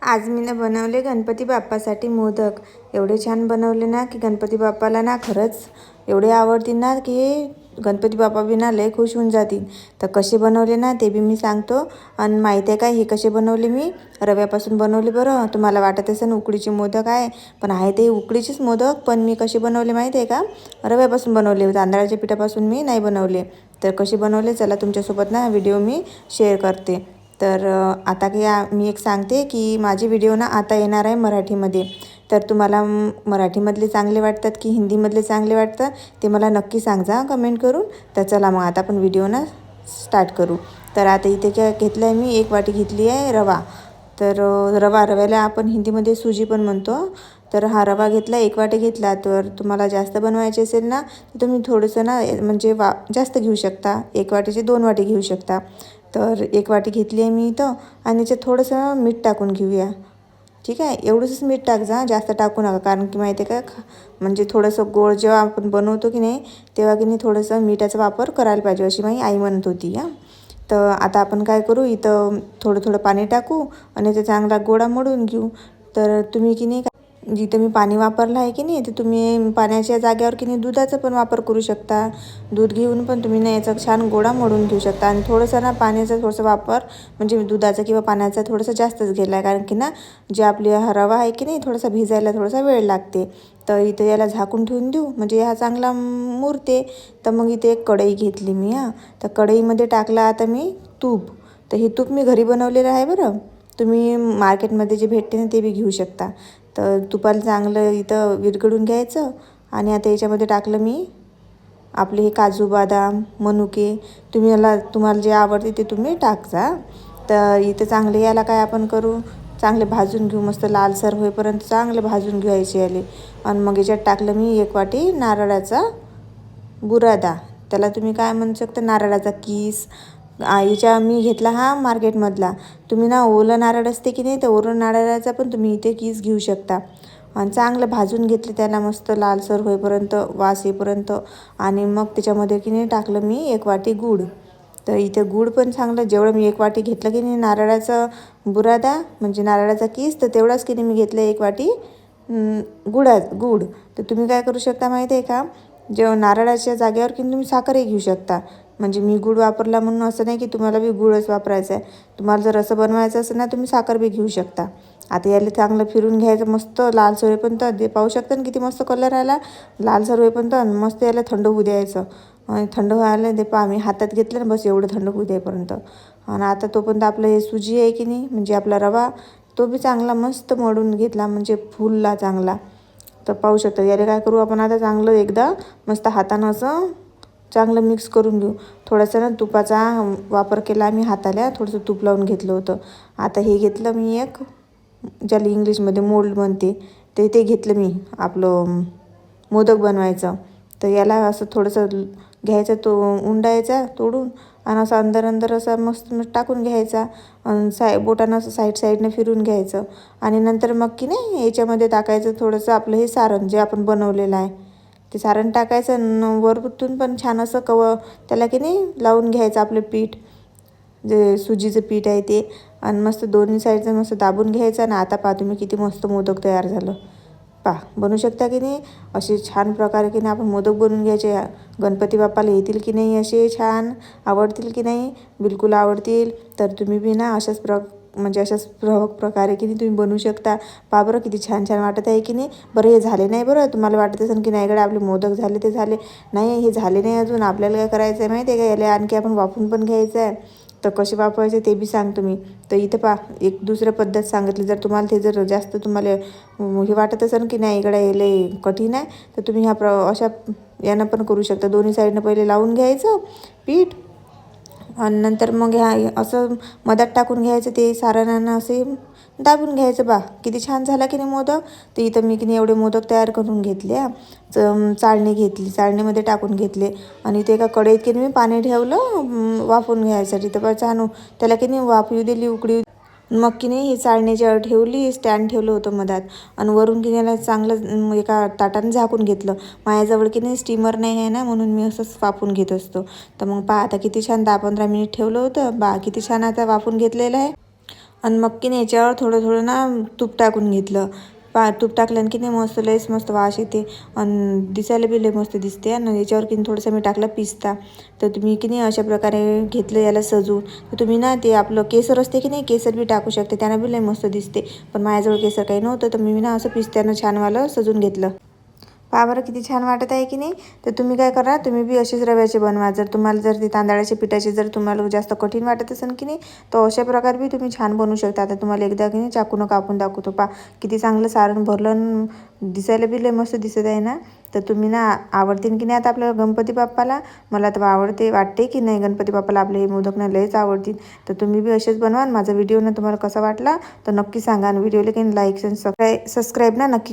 आज मी बनवले गणपती बाप्पासाठी मोदक। एवढे छान बनवले ना की गणपती बाप्पाला ना खरंच एवढे आवडतील ना की गणपती बाप्पा बिना लय खुश होऊन जातील। तर कसे बनवले ना ते बी मी सांगतो। आणि माहिती आहे का हे कसे बनवले? मी रव्यापासून बनवले। बरं तुम्हाला वाटत असेल उकडीचे मोदक आहे, पण आहे ते उकडीचेच मोदक, पण मी कसे बनवले माहिती आहे का? रव्यापासून बनवले, तांदळाच्या पिठापासून मी नाही बनवले। तर कसे बनवले चला तुमच्यासोबत ना व्हिडिओ मी शेअर करते। तर आता की मी एक सांगते की माझे व्हिडिओ ना आता येणार आहे मराठीमध्ये। तर तुम्हाला मराठीमधले चांगले वाटतात की हिंदीमधले चांगले वाटतात ते मला नक्की सांगा कमेंट करून। तर चला मग आता आपण व्हिडिओ ना स्टार्ट करू। तर आता इथे काय घेतलं आहे मी, एक वाटी घेतली आहे रवा। तर रव्याला आपण हिंदीमध्ये सुजी पण म्हणतो। तर हा रवा घेतला, एक वाटी घेतला। तर तुम्हाला जास्त बनवायचे असेल ना तर तुम्ही थोडंसं ना म्हणजे जास्त घेऊ शकता, एक वाटीचे 2 वाटी घेऊ शकता। तर एक वाटी घेतली आहे मी इथं, आणि याच्यात थोडंसं मीठ टाकून घेऊया। ठीक आहे, एवढंच मीठ टाक जा, जास्त टाकू नका, कारण की माहिती आहे का म्हणजे थोडंसं गोड जेव्हा आपण बनवतो की नाही तेव्हा की नाही थोडंसं मिठाचा वापर करायला पाहिजे, अशी माझी आई म्हणत होती हां। तर आता आपण काय करू, इथं थोडं थोडं पाणी टाकू आणि ते चांगला गोळा मळून घेऊ। तर तुम्ही की नाही जिथं मी पाणी वापरलं आहे की नाही तर तुम्ही पाण्याच्या जागेवर की नाही दुधाचा पण वापर करू शकता। दूध घेऊन पण तुम्ही ना याचा छान गोळा मळून घेऊ शकता। आणि थोडंसं ना पाण्याचा थोडंसं वापर म्हणजे दुधाचा किंवा पाण्याचा थोडंसं जास्तच केला आहे, कारण की ना जे आपली हा रवा आहे की नाही थोडासा भिजायला थोडासा वेळ लागते। तर इथं याला झाकून ठेवून देऊ म्हणजे हा चांगला मुरते। तर मग इथे एक कढई घेतली मी हां। तर कढईमध्ये टाकला आता मी तूप। तर हे तूप मी घरी बनवलेलं आहे बरं, तुम्ही मार्केटमध्ये जे भेटते ना ते बी घेऊ शकता। तर तुपाला चांगलं इथं विरघळून घ्यायचं। आणि आता याच्यामध्ये टाकलं मी आपले हे काजू बदाम मनुके, तुम्हाला जे आवडते ते तुम्ही टाकजा। तर इथं चांगले याला काय आपण करू, चांगले भाजून घेऊ, मस्त लालसर होईपर्यंत चांगले भाजून घ्यायचे याले। आणि मग याच्यात टाकलं मी एक वाटी नारळाचा बुरादा, त्याला तुम्ही काय म्हणू शकता, नारळाचा किस। याच्या मी घेतला हा मार्केटमधला, तुम्ही ना ओलं नारळ असते की नाही तर ओलं नारळाचा पण तुम्ही इथे किस घेऊ शकता। आणि चांगलं भाजून घेतले त्याला मस्त लालसर होईपर्यंत, वास येईपर्यंत। आणि मग त्याच्यामध्ये की नाही टाकलं मी एक वाटी गूळ। तर इथे गूळ पण चांगलं, जेवढं मी एक वाटी घेतलं की नाही नारळाचा बुरादा म्हणजे नारळाचा किस, तर तेवढाच की नाही मी घेतलं एक वाटी गूळ। तर तुम्ही काय करू शकता माहिती आहे का, जेव्हा नारळाच्या जागेवर की तुम्ही साखरही घेऊ शकता। म्हणजे मी गूळ वापरला म्हणून असं नाही की तुम्हाला बी गूळच वापरायचा आहे, तुम्हाला जर असं बनवायचं असेल ना तुम्ही साखर बी घेऊ शकता। आता याला चांगलं फिरून घ्यायचं मस्त लालसर होईपर्यंत, ते पाहू शकता ना किती मस्त कलर आला लालसर होईपर्यंत। मस्त याला थंड होऊ द्यायचं, आणि थंड व्हायला ते पहा मी हातात घेतलं ना बस एवढं थंड होऊ द्यायपर्यंत। आणि आता तोपर्यंत आपलं हे सुजी आहे की नाही म्हणजे आपला रवा, तो बी चांगला मस्त मळून घेतला म्हणजे फुलला चांगला। तर पाहू शकता याला काय करू आपण आता चांगलं एकदा मस्त हातानं असं चांगलं मिक्स करून घेऊ। थोडंसं ना तुपाचा वापर केला मी हाताला, थोडंसं तूप लावून घेतलं होतं। आता हे घेतलं मी एक, ज्याला इंग्लिशमध्ये मोल्ड म्हणते, ते घेतलं मी आपलं मोदक बनवायचं। तर याला असं थोडंसं घ्यायचं, तो उंडायचा तोडून आणि असं अंदर असं मस्त टाकून घ्यायचा। आणि बोटानं असं साईडनं फिरून घ्यायचं। आणि नंतर मग की नाही याच्यामध्ये टाकायचं थोडंसं आपलं हे सारण जे आपण बनवलेलं आहे ते सारण टाकायचं। वरतून पण छान असं त्याला की नाही लावून घ्यायचं आपलं पीठ, जे सुजीचं पीठ आहे ते। आणि मस्त दोन्ही साईडचं मस्त दाबून घ्यायचं। आणि आता पहा तुम्ही किती मस्त मोदक तयार झालं, पहा बनवू शकता की नाही असे छान प्रकारे की नाही आपण मोदक बनवून घ्यायचे। गणपती बाप्पाला येतील की नाही असे छान, आवडतील की नाही, बिलकुल आवडतील। तर तुम्ही बी ना अशाच प्रकारे की नाही तुम्ही बनवू शकता। पहा बरं किती छान छान वाटत आहे की नाही। बरं हे झाले नाही, बरं तुम्हाला वाटत असेल की नाही गड्या आपले मोदक झाले ते झाले, नाही हे झाले नाही अजून। आपल्याला काय करायचं आहे माहिती आहे का, याला आणखी आपण वाफवून पण घ्यायचं आहे। तर कसे वाफवायचे ते बी सांगतो मी। तर इथं पहा एक दुसरं पद्धत सांगितली, जर तुम्हाला ते जर जास्त तुम्हाला हे वाटत असेल की नाही इकडे यायला कठीण आहे तर तुम्ही अशा यानं पण करू शकता। दोन्ही साईडनं पहिले लावून घ्यायचं पीठ, आणि नंतर मग असं मधात टाकून घ्यायचं ते सारणानं असे दाबून घ्यायचं। बा किती छान झाला की नाही मोदक। तर इथं मी की नाही एवढे मोदक तयार करून घेतले। चाळणी घेतली, चाळणीमध्ये टाकून घेतले। आणि ते एका कढईत की नाही मी पाणी ठेवलं वाफवून घ्यायसाठी। तर छान त्याला की नाही वाफ येऊ दिली, उकळी। मग की नाही ही चाळणीच्यावर ठेवली, स्टँड ठेवलं होतं मधात, आणि वरून की नाही चांगलं एका ताटानं झाकून घेतलं। माझ्याजवळ की नाही स्टीमर नाही आहे ना, म्हणून मी असंच वाफवून घेत असतो। तर मग पहा आता किती छान 10-15 मिनिट ठेवलं होतं, किती छान आता वाफवून घेतलेलं आहे। आणि मग की नाही याच्यावर थोडं थोडं ना तूप टाकून घेतलं. तूप टाकल्यानं की नाही मस्त लयच मस्त वास येते आणि दिसायला बी लय मस्त दिसते. आणि याच्यावर की थोडंसं मी टाकलं पिस्ता. तर तुम्ही की नाही अशा प्रकारे घेतलं याला सजवून. तर तुम्ही ना ते आपलं केसर असते की नाही, केसर बी टाकू शकते, त्यानं बी लय मस्त दिसते. पण माझ्याजवळ केसर काही नव्हतं तर मी ना असं पिस्त्यानं छानवालं सजून घेतलं. पहा बरं किती छान वाटत आहे की नाही. तर तुम्ही काय करा, तुम्ही बी असेच रव्याचे बनवा. जर तुम्हाला जर ते तांदळाच्या पिठाचे जर तुम्हाला जास्त कठीण वाटत असेल की नाही, तर अशा प्रकारे बी तुम्ही छान बनवू शकता. आता तुम्हाला एकदा की नाही चाकूनं कापून दाखवतो. पहा किती चांगलं सारण भरलं, दिसायला बी लय मस्त दिसत आहे ना. तर तुम्ही ना आवडतील की नाही आता आपल्या गणपती बाप्पाला. मला तर वाटते की नाही गणपती बाप्पाला आपले हे मोदक ना लयच आवडतील. तर तुम्ही बी असेच बनवा. माझा व्हिडिओ ना तुम्हाला कसा वाटला तर नक्की सांगा. आणि व्हिडिओला की लाईक आणि सबस्क्राईब ना नक्की